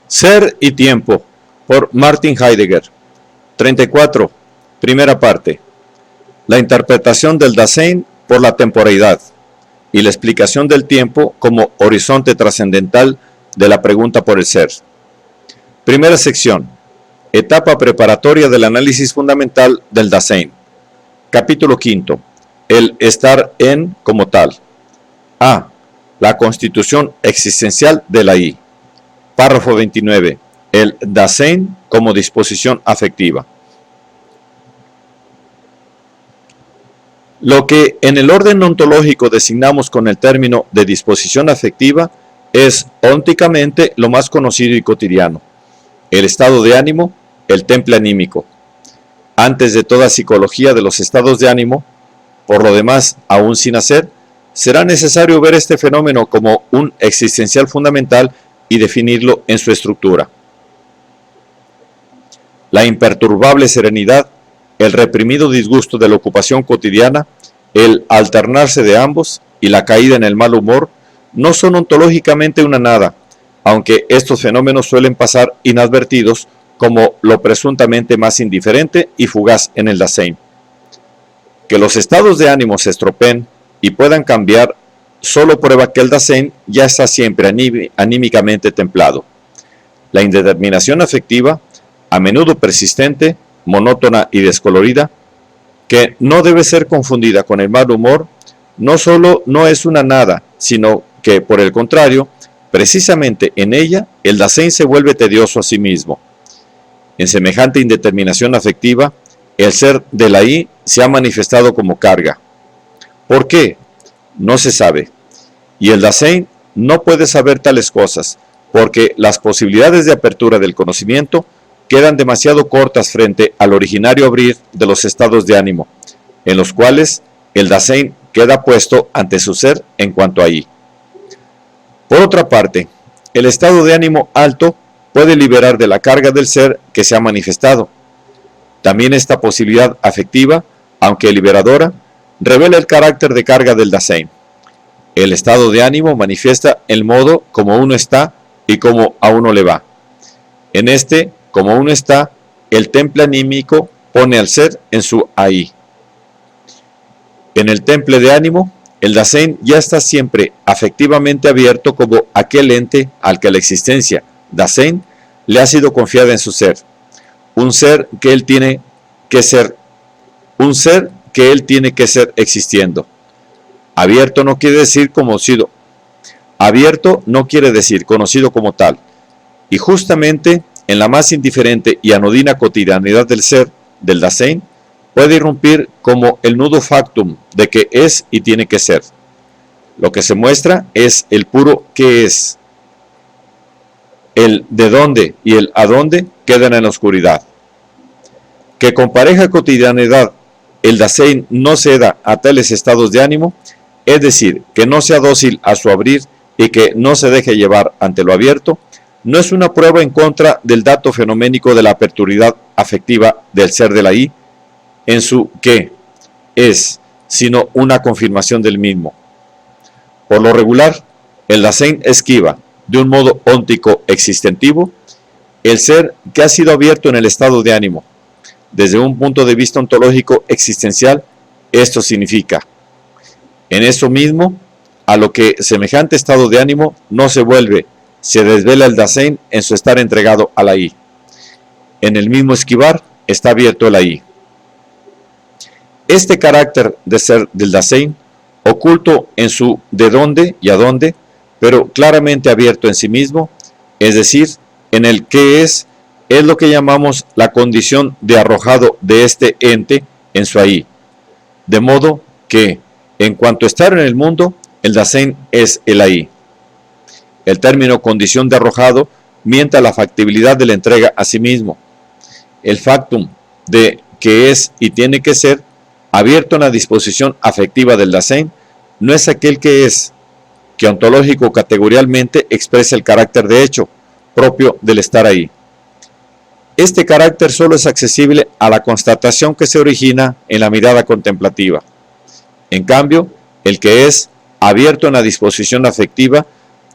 Ser y tiempo, por Martin Heidegger. 34. Primera parte. La interpretación del Dasein por la temporalidad y la explicación del tiempo como horizonte trascendental de la pregunta por el ser. Primera sección. Etapa preparatoria del análisis fundamental del Dasein. Capítulo quinto. El estar en como tal. A. La constitución existencial de la I. Párrafo 29. El Dasein como disposición afectiva. Lo que en el orden ontológico designamos con el término de disposición afectiva es ónticamente lo más conocido y cotidiano: el estado de ánimo, el temple anímico. Antes de toda psicología de los estados de ánimo, por lo demás, aún sin hacer, será necesario ver este fenómeno como un existencial fundamental y definirlo en su estructura. La imperturbable serenidad, el reprimido disgusto de la ocupación cotidiana, el alternarse de ambos y la caída en el mal humor no son ontológicamente una nada, aunque estos fenómenos suelen pasar inadvertidos como lo presuntamente más indiferente y fugaz en el Dasein. Que los estados de ánimo se estropeen y puedan cambiar solo prueba que el Dasein ya está siempre anímicamente templado. La indeterminación afectiva, a menudo persistente, monótona y descolorida, que no debe ser confundida con el mal humor, no solo no es una nada, sino que, por el contrario, precisamente en ella el Dasein se vuelve tedioso a sí mismo. En semejante indeterminación afectiva, el ser de la I se ha manifestado como carga. ¿Por qué? No se sabe. Y el Dasein no puede saber tales cosas, porque las posibilidades de apertura del conocimiento quedan demasiado cortas frente al originario abrir de los estados de ánimo, en los cuales el Dasein queda puesto ante su ser en cuanto a I. Por otra parte, el estado de ánimo alto puede liberar de la carga del ser que se ha manifestado. También esta posibilidad afectiva, aunque liberadora, revela el carácter de carga del Dasein. El estado de ánimo manifiesta el modo como uno está y como a uno le va. En este, como uno está, el temple anímico pone al ser en su ahí. En el temple de ánimo, el Dasein ya está siempre afectivamente abierto como aquel ente al que la existencia, Dasein, le ha sido confiada en su ser. Un ser que él tiene que ser, existiendo. Abierto no quiere decir conocido. Abierto no quiere decir conocido como tal. Y justamente en la más indiferente y anodina cotidianidad del ser, del Dasein, puede irrumpir como el nudo factum de que es y tiene que ser. Lo que se muestra es el puro que es. El de dónde y el a dónde quedan en la oscuridad. Que con pareja cotidianidad el Dasein no ceda a tales estados de ánimo, es decir, que no sea dócil a su abrir y que no se deje llevar ante lo abierto, no es una prueba en contra del dato fenoménico de la aperturidad afectiva del ser de la I en su que es, sino una confirmación del mismo. Por lo regular, el Dasein esquiva, de un modo óntico existentivo, el ser que ha sido abierto en el estado de ánimo. Desde un punto de vista ontológico existencial, esto significa, en eso mismo, a lo que semejante estado de ánimo no se vuelve, se desvela el Dasein en su estar entregado a la I. En el mismo esquivar está abierto la I. Este carácter de ser del Dasein, oculto en su de dónde y a dónde, pero claramente abierto en sí mismo, es decir, en el que es lo que llamamos la condición de arrojado de este ente en su ahí. De modo que, en cuanto a estar en el mundo, el Dasein es el ahí. El término condición de arrojado mienta la factibilidad de la entrega a sí mismo. El factum de que es y tiene que ser, abierto en la disposición afectiva del Dasein, no es aquel que es, que ontológico categorialmente expresa el carácter de hecho, propio del estar ahí. Este carácter solo es accesible a la constatación que se origina en la mirada contemplativa. En cambio, el que es, abierto en la disposición afectiva,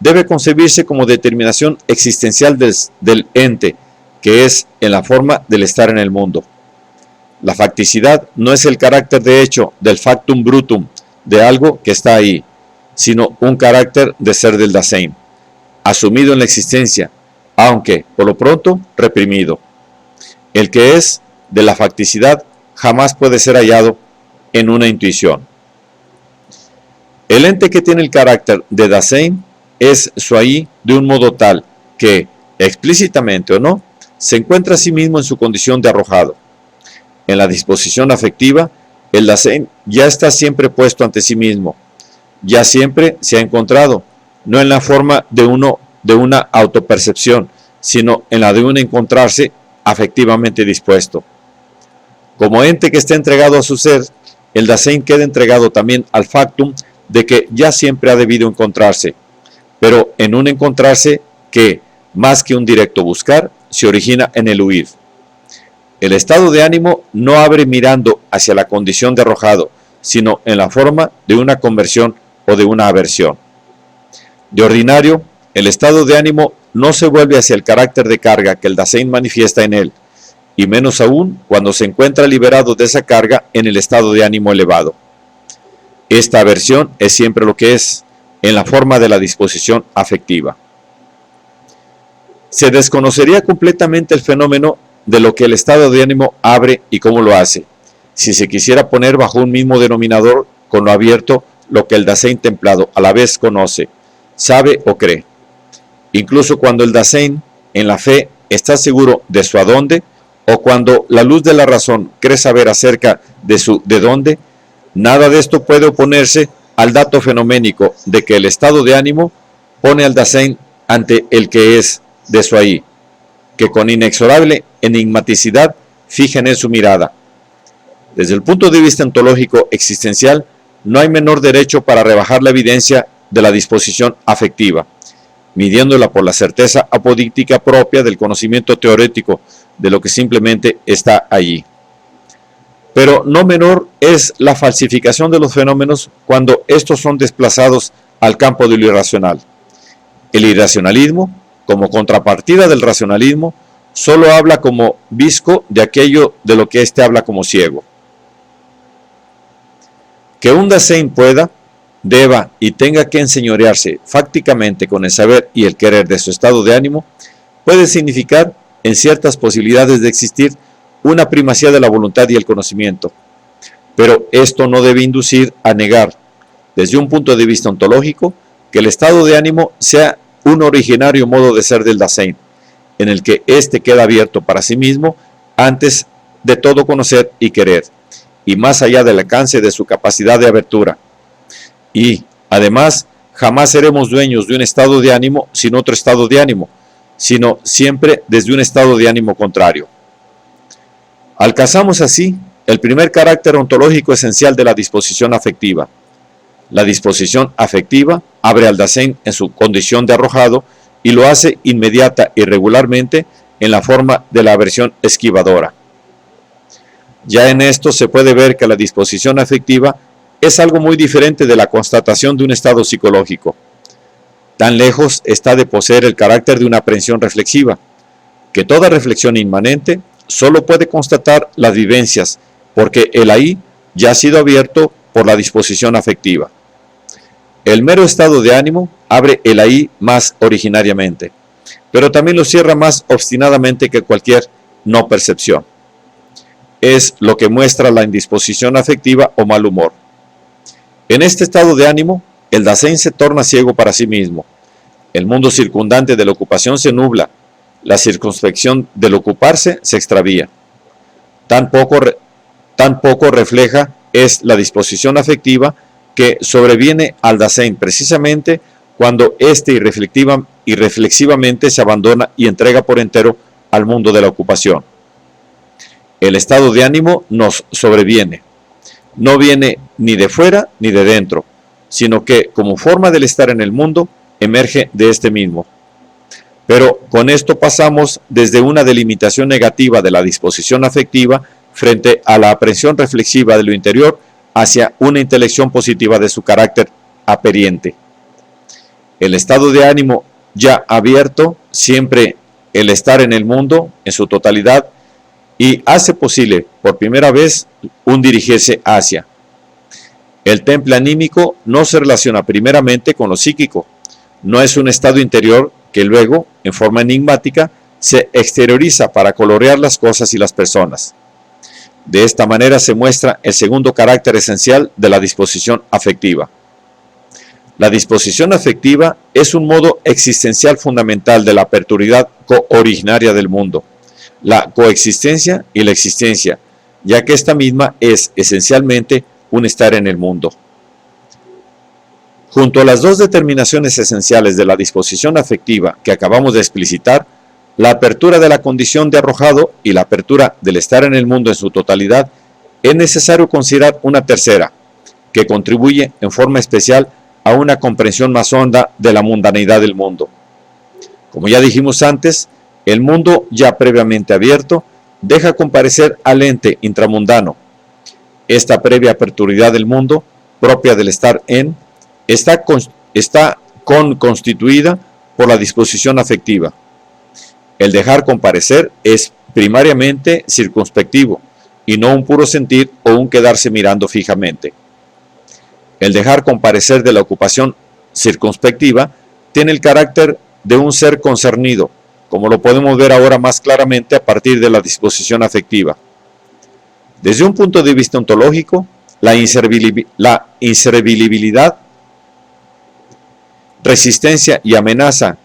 debe concebirse como determinación existencial del ente, que es en la forma del estar en el mundo. La facticidad no es el carácter de hecho del factum brutum, de algo que está ahí, sino un carácter de ser del Dasein, asumido en la existencia, aunque, por lo pronto, reprimido. El que es de la facticidad jamás puede ser hallado en una intuición. El ente que tiene el carácter de Dasein es Suai de un modo tal que, explícitamente o no, se encuentra a sí mismo en su condición de arrojado. En la disposición afectiva, el Dasein ya está siempre puesto ante sí mismo, ya siempre se ha encontrado, no en la forma de una autopercepción, sino en la de un encontrarse afectivamente dispuesto. Como ente que está entregado a su ser, el Dasein queda entregado también al factum de que ya siempre ha debido encontrarse, pero en un encontrarse que, más que un directo buscar, se origina en el huir. El estado de ánimo no abre mirando hacia la condición de arrojado, sino en la forma de una conversión o de una aversión. De ordinario, el estado de ánimo no se vuelve hacia el carácter de carga que el Dasein manifiesta en él, y menos aún cuando se encuentra liberado de esa carga en el estado de ánimo elevado. Esta aversión es siempre lo que es, en la forma de la disposición afectiva. Se desconocería completamente el fenómeno de lo que el estado de ánimo abre y cómo lo hace, si se quisiera poner bajo un mismo denominador con lo abierto lo que el Dasein templado a la vez conoce, sabe o cree. Incluso cuando el Dasein, en la fe, está seguro de su adonde, o cuando la luz de la razón cree saber acerca de su de dónde, nada de esto puede oponerse al dato fenoménico de que el estado de ánimo pone al Dasein ante el que es de su ahí, que con inexorable enigmaticidad fijan en su mirada. Desde el punto de vista ontológico existencial, no hay menor derecho para rebajar la evidencia de la disposición afectiva, midiéndola por la certeza apodíctica propia del conocimiento teórico de lo que simplemente está allí. Pero no menor es la falsificación de los fenómenos cuando estos son desplazados al campo de lo irracional. El irracionalismo, como contrapartida del racionalismo, solo habla como visco de aquello de lo que éste habla como ciego. Que un Dasein pueda, deba y tenga que enseñorearse fácticamente con el saber y el querer de su estado de ánimo, puede significar, en ciertas posibilidades de existir, una primacía de la voluntad y el conocimiento. Pero esto no debe inducir a negar, desde un punto de vista ontológico, que el estado de ánimo sea un originario modo de ser del Dasein, en el que éste queda abierto para sí mismo antes de todo conocer y querer, y más allá del alcance de su capacidad de abertura. Y, además, jamás seremos dueños de un estado de ánimo sin otro estado de ánimo, sino siempre desde un estado de ánimo contrario. Alcanzamos así el primer carácter ontológico esencial de la disposición afectiva. La disposición afectiva abre al Dasein en su condición de arrojado y lo hace inmediata y regularmente en la forma de la aversión esquivadora. Ya en esto se puede ver que la disposición afectiva es algo muy diferente de la constatación de un estado psicológico. Tan lejos está de poseer el carácter de una aprehensión reflexiva, que toda reflexión inmanente solo puede constatar las vivencias, porque el ahí ya ha sido abierto por la disposición afectiva. El mero estado de ánimo abre el ahí más originariamente, pero también lo cierra más obstinadamente que cualquier no percepción. Es lo que muestra la indisposición afectiva o mal humor. En este estado de ánimo, el Dasein se torna ciego para sí mismo. El mundo circundante de la ocupación se nubla. La circunspección del ocuparse se extravía. Tan poco refleja es la disposición afectiva que sobreviene al Dasein precisamente cuando éste irreflexivamente se abandona y entrega por entero al mundo de la ocupación. El estado de ánimo nos sobreviene. No viene ni de fuera ni de dentro, sino que, como forma del estar en el mundo, emerge de este mismo. Pero con esto pasamos desde una delimitación negativa de la disposición afectiva frente a la aprehensión reflexiva de lo interior hacia una intelección positiva de su carácter aperiente. El estado de ánimo ya abierto, siempre el estar en el mundo en su totalidad, y hace posible por primera vez un dirigirse hacia. El temple anímico no se relaciona primeramente con lo psíquico, no es un estado interior que luego, en forma enigmática, se exterioriza para colorear las cosas y las personas. De esta manera se muestra el segundo carácter esencial de la disposición afectiva. La disposición afectiva es un modo existencial fundamental de la perturidad cooriginaria del mundo, la coexistencia y la existencia, ya que esta misma es esencialmente un estar en el mundo. Junto a las dos determinaciones esenciales de la disposición afectiva que acabamos de explicitar, la apertura de la condición de arrojado y la apertura del estar en el mundo en su totalidad, es necesario considerar una tercera, que contribuye en forma especial a una comprensión más honda de la mundanidad del mundo. Como ya dijimos antes, el mundo ya previamente abierto deja comparecer al ente intramundano. Esta previa aperturidad del mundo, propia del estar en, está constituida por la disposición afectiva. El dejar comparecer es primariamente circunspectivo y no un puro sentir o un quedarse mirando fijamente. El dejar comparecer de la ocupación circunspectiva tiene el carácter de un ser concernido, como lo podemos ver ahora más claramente a partir de la disposición afectiva. Desde un punto de vista ontológico, la inservibilidad, resistencia y amenaza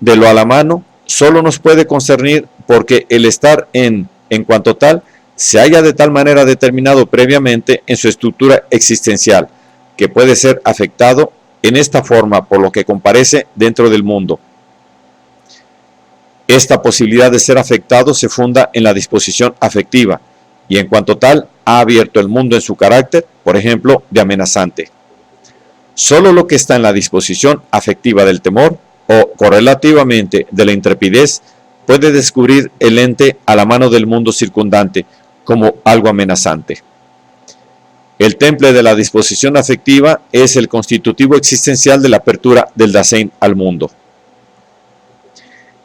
de lo a la mano solo nos puede concernir porque el estar en cuanto tal se haya de tal manera determinado previamente en su estructura existencial que puede ser afectado en esta forma por lo que comparece dentro del mundo. Esta posibilidad de ser afectado se funda en la disposición afectiva y en cuanto tal ha abierto el mundo en su carácter, por ejemplo, de amenazante. Solo lo que está en la disposición afectiva del temor o correlativamente de la intrepidez puede descubrir el ente a la mano del mundo circundante como algo amenazante. El temple de la disposición afectiva es el constitutivo existencial de la apertura del Dasein al mundo.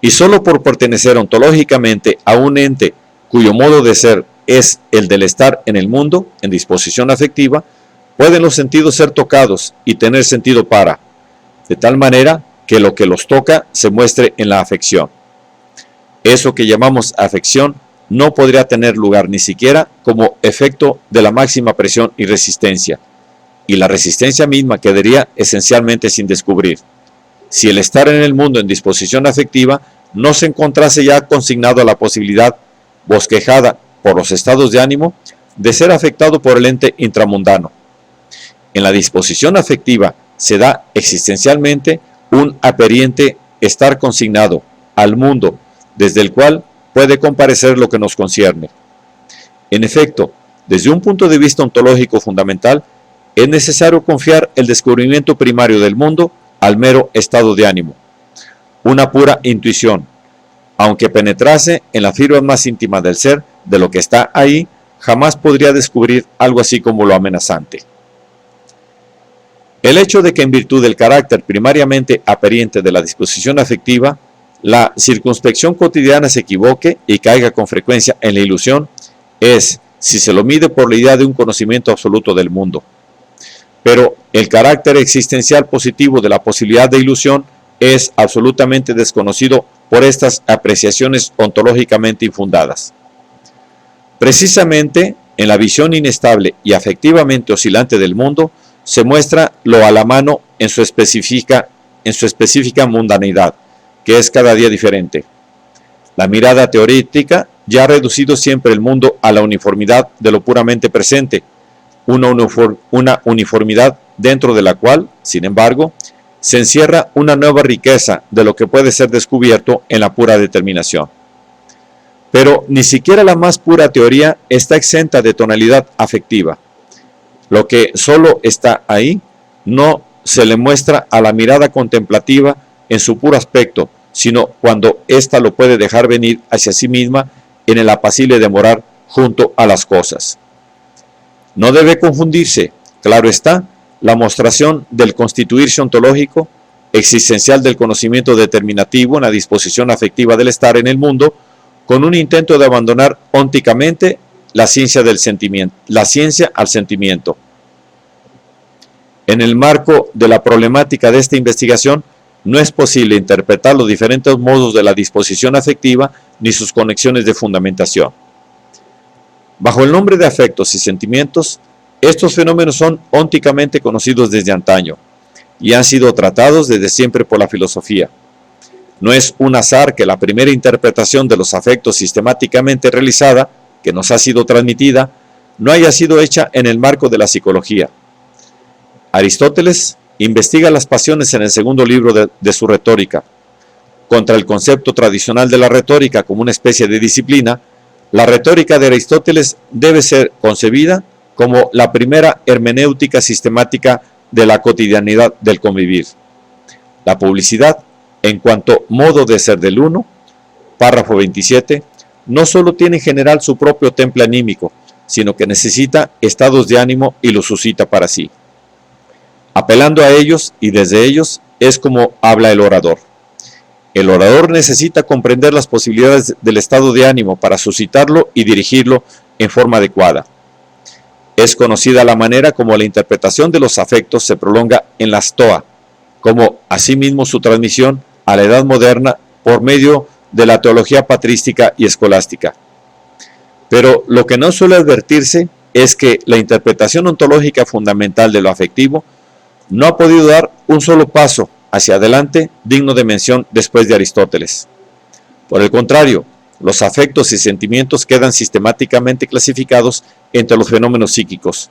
Y solo por pertenecer ontológicamente a un ente cuyo modo de ser es el del estar en el mundo, en disposición afectiva, pueden los sentidos ser tocados y tener sentido para, de tal manera que lo que los toca se muestre en la afección. Eso que llamamos afección no podría tener lugar ni siquiera como efecto de la máxima presión y resistencia, y la resistencia misma quedaría esencialmente sin descubrir, si el estar en el mundo en disposición afectiva no se encontrase ya consignado a la posibilidad, bosquejada por los estados de ánimo, de ser afectado por el ente intramundano. En la disposición afectiva se da existencialmente un aperiente estar consignado al mundo, desde el cual puede comparecer lo que nos concierne. En efecto, desde un punto de vista ontológico fundamental, es necesario confiar el descubrimiento primario del mundo al mero estado de ánimo, una pura intuición, aunque penetrase en la fibra más íntima del ser, de lo que está ahí, jamás podría descubrir algo así como lo amenazante. El hecho de que en virtud del carácter primariamente aperiente de la disposición afectiva, la circunspección cotidiana se equivoque y caiga con frecuencia en la ilusión, es, si se lo mide por la idea de un conocimiento absoluto del mundo. Pero el carácter existencial positivo de la posibilidad de ilusión es absolutamente desconocido por estas apreciaciones ontológicamente infundadas. Precisamente en la visión inestable y afectivamente oscilante del mundo se muestra lo a la mano en su específica mundanidad, que es cada día diferente. La mirada teorética ya ha reducido siempre el mundo a la uniformidad de lo puramente presente, una uniformidad dentro de la cual, sin embargo, se encierra una nueva riqueza de lo que puede ser descubierto en la pura determinación. Pero ni siquiera la más pura teoría está exenta de tonalidad afectiva. Lo que solo está ahí no se le muestra a la mirada contemplativa en su puro aspecto, sino cuando ésta lo puede dejar venir hacia sí misma en el apacible demorar junto a las cosas. No debe confundirse, claro está, la mostración del constituirse ontológico existencial del conocimiento determinativo en la disposición afectiva del estar en el mundo, con un intento de abandonar ónticamente la ciencia del sentimiento, la ciencia al sentimiento. En el marco de la problemática de esta investigación, no es posible interpretar los diferentes modos de la disposición afectiva ni sus conexiones de fundamentación. Bajo el nombre de afectos y sentimientos, estos fenómenos son ónticamente conocidos desde antaño y han sido tratados desde siempre por la filosofía. No es un azar que la primera interpretación de los afectos sistemáticamente realizada, que nos ha sido transmitida, no haya sido hecha en el marco de la psicología. Aristóteles investiga las pasiones en el segundo libro de su retórica. Contra el concepto tradicional de la retórica como una especie de disciplina, la retórica de Aristóteles debe ser concebida como la primera hermenéutica sistemática de la cotidianidad del convivir. La publicidad, en cuanto modo de ser del uno, párrafo 27, no solo tiene en general su propio temple anímico, sino que necesita estados de ánimo y los suscita para sí. Apelando a ellos y desde ellos es como habla el orador. El orador necesita comprender las posibilidades del estado de ánimo para suscitarlo y dirigirlo en forma adecuada. Es conocida la manera como la interpretación de los afectos se prolonga en la Stoa, como asimismo su transmisión a la edad moderna por medio de la teología patrística y escolástica. Pero lo que no suele advertirse es que la interpretación ontológica fundamental de lo afectivo no ha podido dar un solo paso hacia adelante digno de mención después de Aristóteles. Por el contrario, los afectos y sentimientos quedan sistemáticamente clasificados entre los fenómenos psíquicos,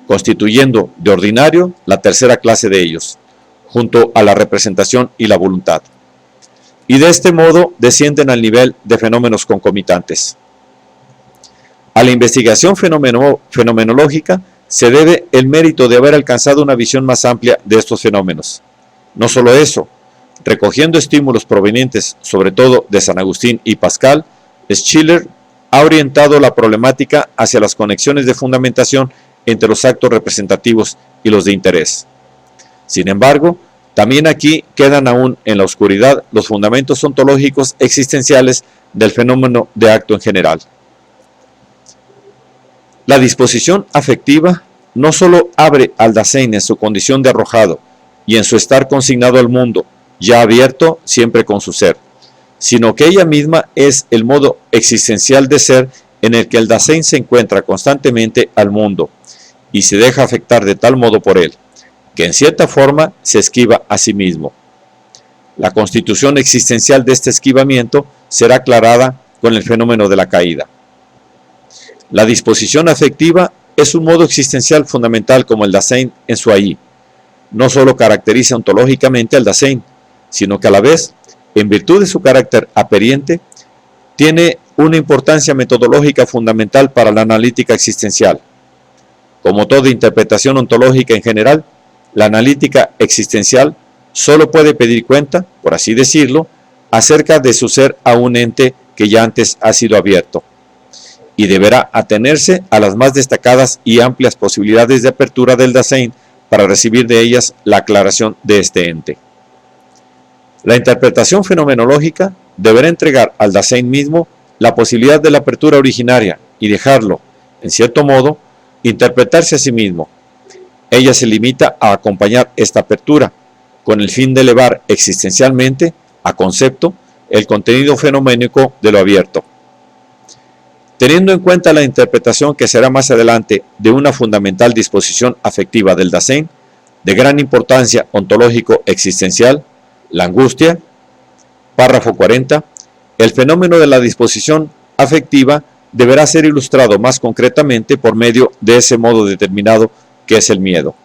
constituyendo de ordinario la tercera clase de ellos, junto a la representación y la voluntad. Y de este modo descienden al nivel de fenómenos concomitantes. A la investigación fenomenológica se debe el mérito de haber alcanzado una visión más amplia de estos fenómenos. No solo eso, recogiendo estímulos provenientes sobre todo de San Agustín y Pascal, Schiller ha orientado la problemática hacia las conexiones de fundamentación entre los actos representativos y los de interés. Sin embargo, también aquí quedan aún en la oscuridad los fundamentos ontológicos existenciales del fenómeno de acto en general. La disposición afectiva no solo abre al Dasein en su condición de arrojado y en su estar consignado al mundo, ya abierto siempre con su ser, sino que ella misma es el modo existencial de ser en el que el Dasein se encuentra constantemente al mundo y se deja afectar de tal modo por él, que en cierta forma se esquiva a sí mismo. La constitución existencial de este esquivamiento será aclarada con el fenómeno de la caída. La disposición afectiva es un modo existencial fundamental como el Dasein en su ahí. No solo caracteriza ontológicamente al Dasein, sino que a la vez, en virtud de su carácter aperiente, tiene una importancia metodológica fundamental para la analítica existencial. Como toda interpretación ontológica en general, la analítica existencial solo puede pedir cuenta, por así decirlo, acerca de su ser a un ente que ya antes ha sido abierto, y deberá atenerse a las más destacadas y amplias posibilidades de apertura del Dasein para recibir de ellas la aclaración de este ente. La interpretación fenomenológica deberá entregar al Dasein mismo la posibilidad de la apertura originaria y dejarlo, en cierto modo, interpretarse a sí mismo. Ella se limita a acompañar esta apertura, con el fin de elevar existencialmente a concepto el contenido fenoménico de lo abierto. Teniendo en cuenta la interpretación que será más adelante de una fundamental disposición afectiva del Dasein, de gran importancia ontológico-existencial, la angustia, párrafo 40, el fenómeno de la disposición afectiva deberá ser ilustrado más concretamente por medio de ese modo determinado que es el miedo.